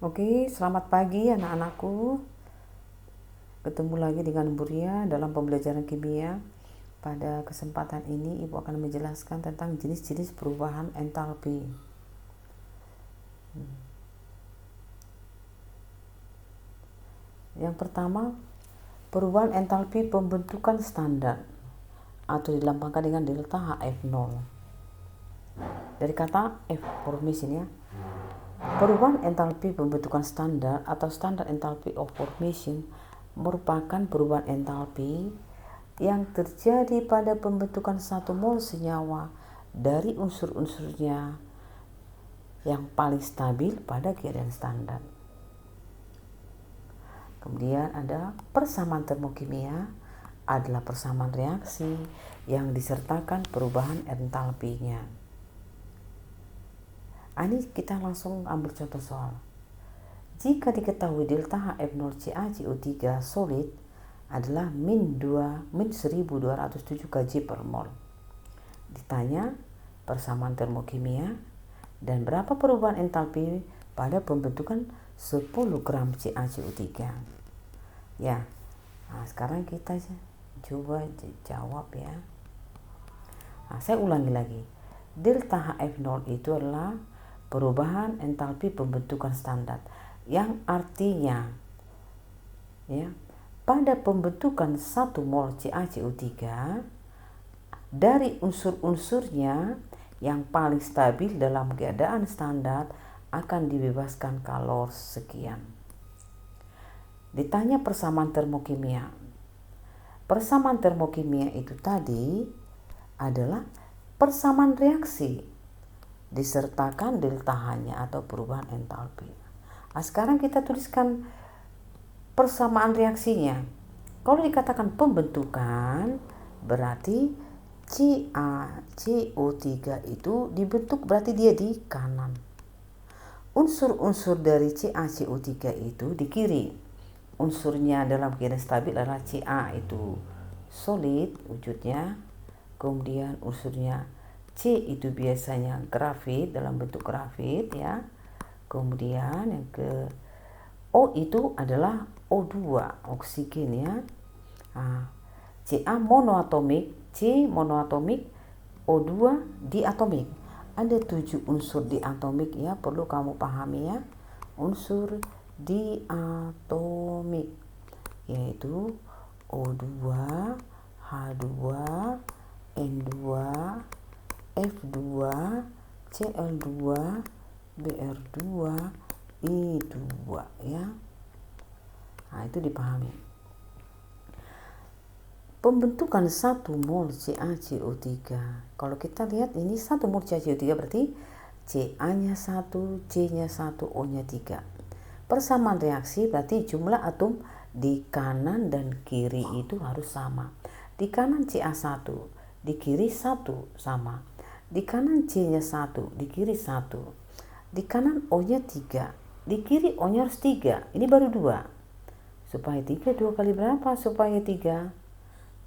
Oke, selamat pagi anak-anakku. Ketemu lagi dengan Bu Ria dalam pembelajaran kimia. Pada kesempatan ini Ibu akan menjelaskan tentang jenis-jenis perubahan entalpi. Yang pertama, perubahan entalpi pembentukan standar atau dilambangkan dengan delta HF0. Dari kata F formation ya. Perubahan entalpi pembentukan standar atau standar entalpi of formation merupakan perubahan entalpi yang terjadi pada pembentukan satu mol senyawa dari unsur-unsurnya yang paling stabil pada keadaan standar. Kemudian ada persamaan termokimia adalah persamaan reaksi yang disertakan perubahan entalpinya. Ini kita langsung ambil contoh soal. Jika diketahui delta HF0 CaCO3 solid adalah min 1207 kJ per mol. Ditanya persamaan termokimia dan berapa perubahan entalpi pada pembentukan 10 gram CaCO3. Ya, nah sekarang kita coba jawab ya. Nah, saya ulangi lagi. Delta HF0 itu adalah perubahan entalpi pembentukan standar yang artinya ya, pada pembentukan 1 mol CaCO3 dari unsur-unsurnya yang paling stabil dalam keadaan standar akan dibebaskan kalor sekian. Ditanya persamaan termokimia. Persamaan termokimia itu tadi adalah persamaan reaksi disertakan delta H-nya atau perubahan entalpi. Nah, sekarang kita tuliskan persamaan reaksinya. Kalau dikatakan pembentukan, berarti CaCO3 itu dibentuk berarti dia di kanan. Unsur-unsur dari CaCO3 itu di kiri. Unsurnya dalam keadaan stabil adalah Ca itu solid wujudnya. Kemudian unsurnya C itu biasanya grafit dalam bentuk grafit ya. Kemudian yang ke O itu adalah O2 oksigen ya. Nah, Ca monoatomik, C monoatomik, O2 diatomik. Ada 7 unsur diatomik ya, perlu kamu pahami ya. Unsur diatomik yaitu O2, H2, N2, F2, Cl2, Br2, I2 ya. Nah, itu dipahami. Pembentukan 1 mol CaCO3. Kalau kita lihat ini 1 mol CaCO3 berarti Ca-nya 1, C-nya 1, O-nya 3. Persamaan reaksi berarti jumlah atom di kanan dan kiri itu harus sama. Di kanan Ca1, di kiri 1 sama. Di kanan C-nya 1, di kiri 1. Di kanan O-nya 3, di kiri O-nya harus 3. Ini baru 2. Supaya 3, 2 kali berapa? Supaya 3,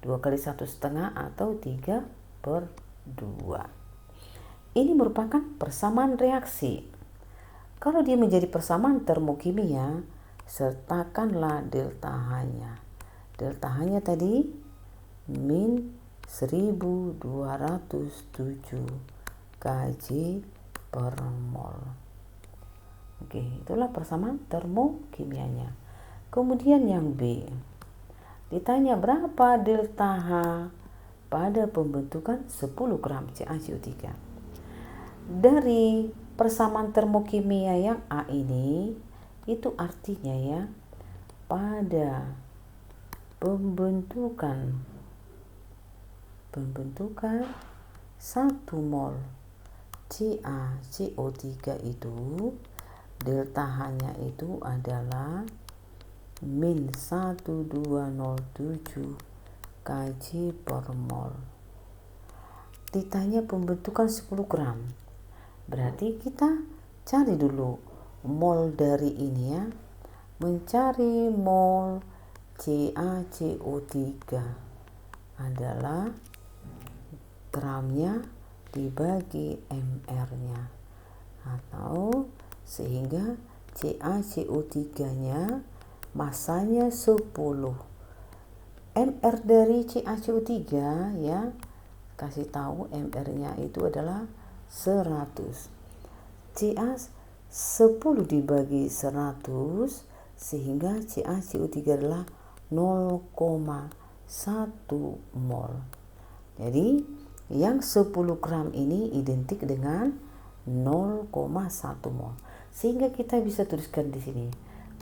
2 kali 1,5 atau 3/2. Ini merupakan persamaan reaksi. Kalau dia menjadi persamaan termokimia, sertakanlah delta H-nya. Delta H-nya tadi min 1207 kJ per mol. Oke, itulah persamaan termokimianya. Kemudian yang B. Ditanya berapa delta H pada pembentukan 10 gram CaCO3. Dari persamaan termokimia yang A ini, itu artinya ya, pada pembentukan 1 mol CaCO3 itu delta H-nya itu adalah min 1207 kJ per mol. Ditanya pembentukan 10 gram. Berarti kita cari dulu mol dari ini ya. Mencari mol CaCO3 adalah gramnya dibagi mr-nya, atau sehingga CaCO3-nya masanya 10. MR dari CaCO3 ya, kasih tahu MR-nya itu adalah 100. Ca 10 dibagi 100 sehingga CaCO3 adalah 0,1 mol. Jadi yang 10 gram ini identik dengan 0,1 mol. Sehingga kita bisa tuliskan di sini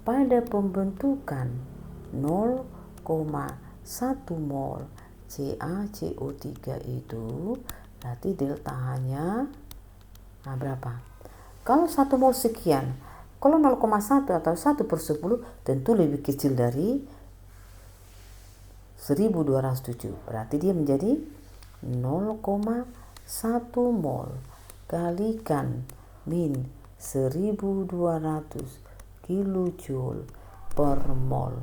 pada pembentukan 0,1 mol CaCO3 itu berarti delta H-nya berapa? Kalau 1 mol sekian, kalau 0,1 atau 1/10 tentu lebih kecil dari 1207. Berarti dia menjadi 0,1 mol kalikan min 1200 kilojoule per mol.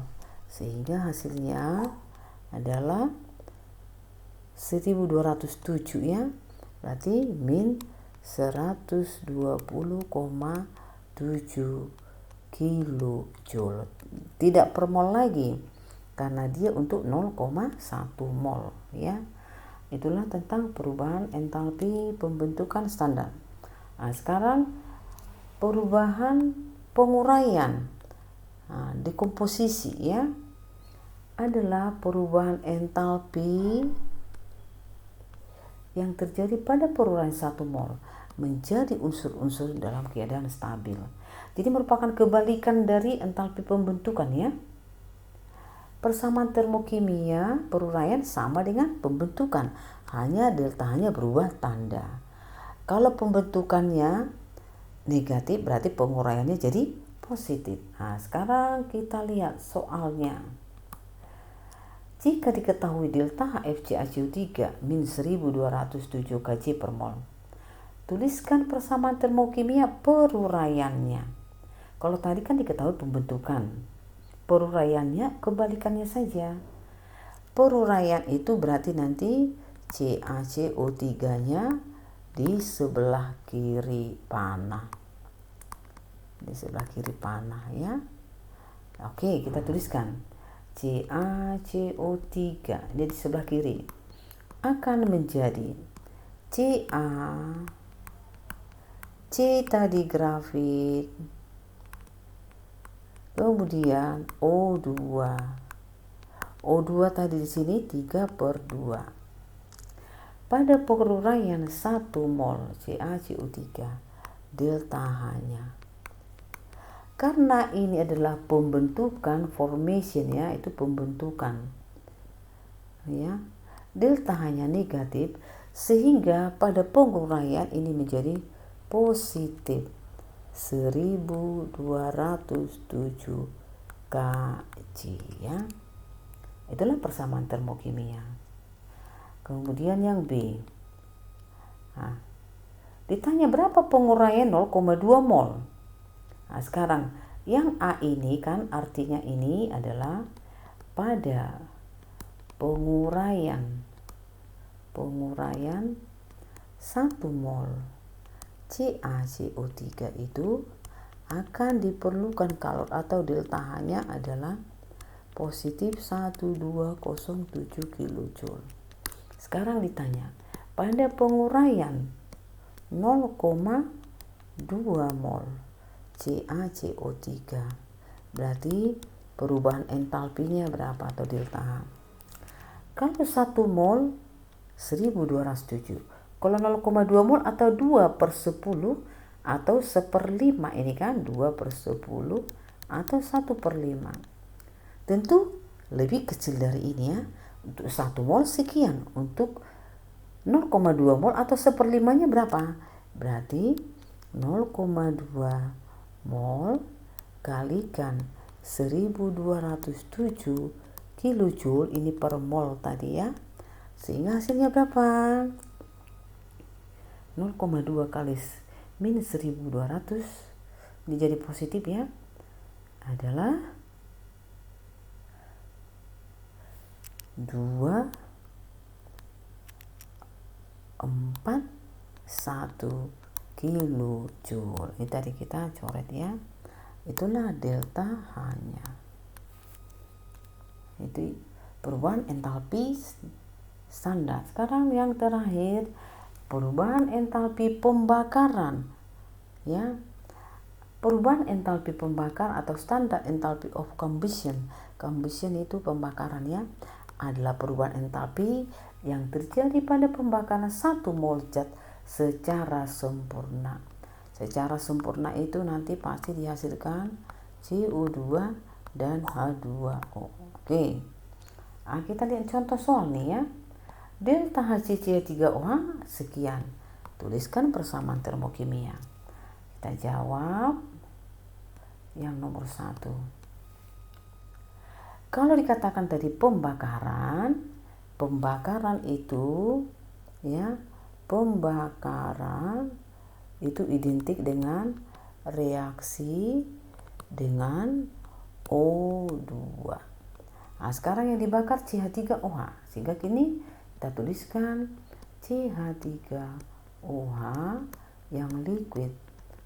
Sehingga hasilnya adalah 1207 ya. Berarti min 120,7 kilojoule. Tidak per mol lagi karena dia untuk 0,1 mol ya. Itulah tentang perubahan entalpi pembentukan standar. Nah, sekarang perubahan penguraian dekomposisi ya adalah perubahan entalpi yang terjadi pada peruraian 1 mol menjadi unsur-unsur dalam keadaan stabil. Jadi merupakan kebalikan dari entalpi pembentukan ya. Persamaan termokimia peruraian sama dengan pembentukan, hanya delta-nya berubah tanda. Kalau pembentukannya negatif berarti penguraiannya jadi positif. Nah, sekarang kita lihat soalnya. Jika diketahui delta HFCaCO3 min 1207 kg per mol, tuliskan persamaan termokimia peruraiannya. Kalau tadi kan diketahui pembentukan, peruraiannya kebalikannya saja. Peruraian itu berarti nanti CaCO3-nya di sebelah kiri panah. Di sebelah kiri panah ya. Oke, kita tuliskan CaCO3 dia di sebelah kiri akan menjadi C tadi grafit, kemudian O2 tadi di sini 3/2. Pada peruraian 1 mol CaCO3 delta H-nya, karena ini adalah pembentukan formation ya, itu pembentukan ya, delta H-nya negatif sehingga pada penguraian ini menjadi positif 1207 kg ya. Itulah persamaan termokimia. Kemudian yang B. Nah, ditanya berapa penguraian 0,2 mol. Nah, sekarang yang A ini kan artinya ini adalah pada penguraian 1 mol CaCO3 itu akan diperlukan kalor atau delta H-nya adalah positif 1207 kilojoule. Sekarang ditanya pada penguraian 0,2 mol CaCO3 berarti perubahan entalpinya berapa atau delta H. Kalau 1 mol 1207, kalau 0,2 mol atau 2/10 atau 1/5 ini kan 2/10 atau 1/5. Tentu lebih kecil dari ini ya. Untuk 1 mol sekian, untuk 0,2 mol atau 1/5-nya berapa? Berarti 0,2 mol kalikan 1207 kilojoule ini per mol tadi ya. Sehingga hasilnya berapa? 0,2 kali min 1200 menjadi positif ya, adalah 241 kilojoule. Ini tadi kita coret ya. Itulah delta H-nya. Itu perubahan entalpi standar. Sekarang yang terakhir, perubahan entalpi pembakaran. Ya. Perubahan entalpi pembakaran atau standar entalpi of combustion. Combustion itu pembakaran ya. Adalah perubahan entalpi yang terjadi pada pembakaran 1 mol zat secara sempurna. Secara sempurna itu nanti pasti dihasilkan CO2 dan H2O. Oke. Nah, kita lihat contoh soal nih ya. Delta HCl3OH sekian. Tuliskan persamaan termokimia. Kita jawab yang nomor 1. Kalau dikatakan tadi pembakaran itu ya, pembakaran itu identik dengan reaksi dengan O2. Nah, sekarang yang dibakar CH3OH. Sehingga kini kita tuliskan CH3OH yang liquid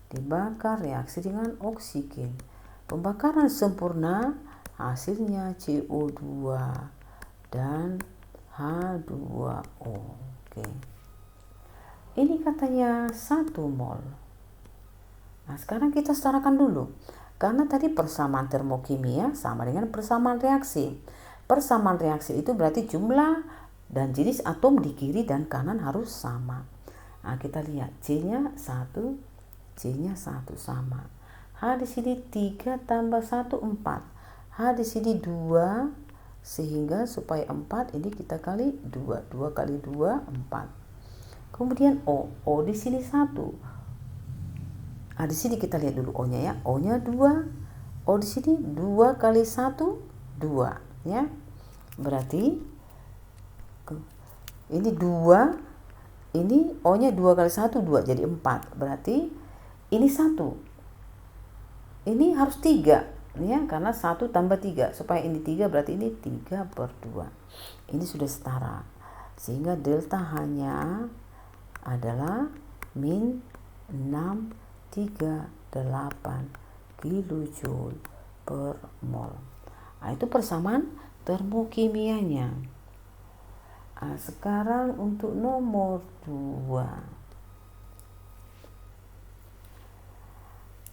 dibakar reaksi dengan oksigen. Pembakaran sempurna hasilnya CO2 dan H2O. Oke. Ini katanya 1 mol. Nah, sekarang kita setarakan dulu. Karena tadi persamaan termokimia sama dengan persamaan reaksi. Persamaan reaksi itu berarti jumlah dan jenis atom di kiri dan kanan harus sama. Nah, kita lihat C-nya 1, C-nya 1 sama. H di sini 3 tambah 1 4. H di sini 2, sehingga supaya 4 ini kita kali 2. 2 kali 2 4. Kemudian O di sini 1. Nah, di sini kita lihat dulu O-nya ya. O-nya 2. O di sini 2 kali 1 2 ya. Berarti ini 2, ini O-nya 2 kali 1 2 jadi 4. Berarti ini 1. Ini harus 3 ya, karena 1 tambah 3. Supaya ini 3 berarti ini 3/2. Ini sudah setara. Sehingga delta H-nya adalah min 638 kilojoule per mol. Nah, itu persamaan termokimianya. Nah, sekarang untuk nomor 2.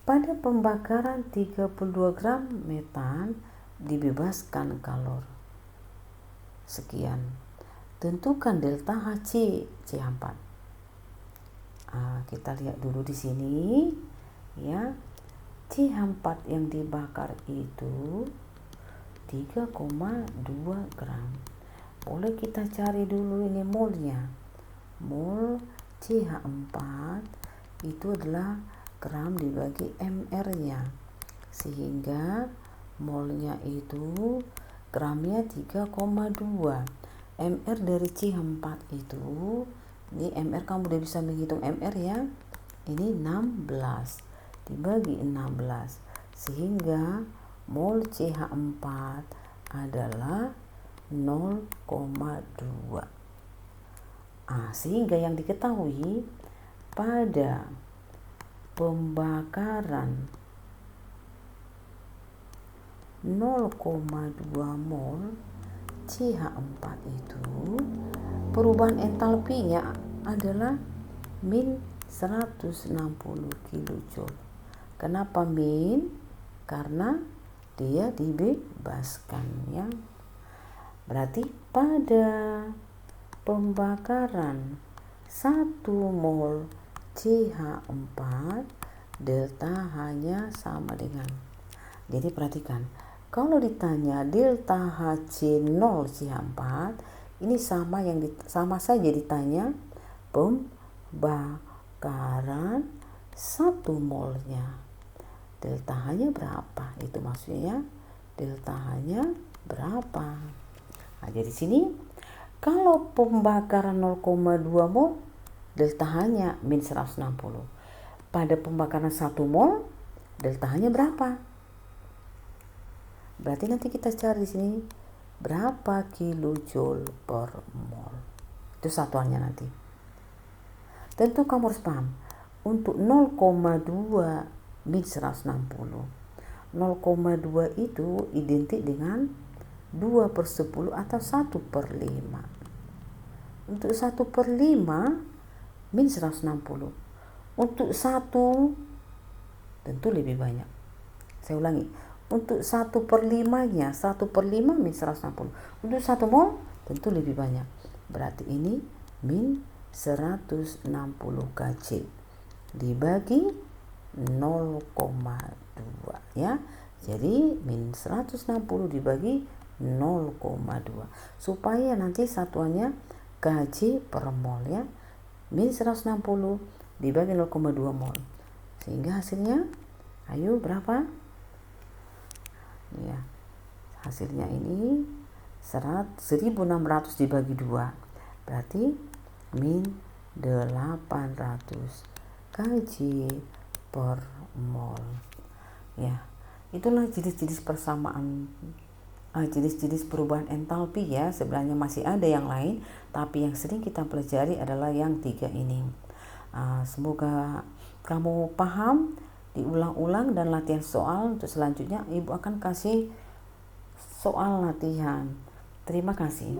Pada pembakaran 32 gram metan dibebaskan kalor sekian. Tentukan delta Hc CH4. Kita lihat dulu di sini ya. CH4 yang dibakar itu 3,2 gram. Boleh kita cari dulu ini molnya. Mol CH4 itu adalah gram dibagi mr-nya, sehingga molnya itu gramnya 3,2. mr dari CH4 itu, ini mr kamu udah bisa menghitung mr ya, ini 16 dibagi 16, sehingga mol CH4 adalah 0,2. Sehingga yang diketahui pada pembakaran 0,2 mol CH4 itu perubahan entalpinya adalah min 160 kilojoule. Kenapa min? Karena dia dibebaskan ya. Berarti pada pembakaran 1 mol CH4 delta H-nya sama dengan. Jadi perhatikan, kalau ditanya delta HC0 CH4 ini sama saja ditanya pembakaran 1 molnya. Delta H-nya berapa? Itu maksudnya delta H-nya berapa? Nah, jadi sini kalau pembakaran 0,2 mol delta H-nya min 160. Pada pembakaran 1 mol delta H-nya berapa? Berarti nanti kita cari di sini berapa kilojoule per mol. Itu satuannya nanti. Tentu kamu harus paham. Untuk 0,2 min 160. 0,2 itu identik dengan 2/10 atau 1/5. Untuk 1/5 min 160. Untuk 1 tentu lebih banyak. Saya ulangi, untuk 1/5-nya, 1/5 min 160. Untuk 1 mol tentu lebih banyak. Berarti ini min 160 kc dibagi 0,2 ya. Jadi min 160 dibagi 0,2 supaya nanti satuannya kc per mol ya. Min 160 dibagi 0,2 mol. Sehingga hasilnya ayo berapa? Ya. Hasilnya ini 1600 dibagi 2. Berarti min 800 kg per mol. Ya. Itulah jenis-jenis persamaan, jenis-jenis perubahan entalpi ya. Sebenarnya masih ada yang lain, tapi yang sering kita pelajari adalah yang 3 ini. Semoga kamu paham. Diulang-ulang dan latihan soal. Untuk selanjutnya Ibu akan kasih soal latihan. Terima kasih.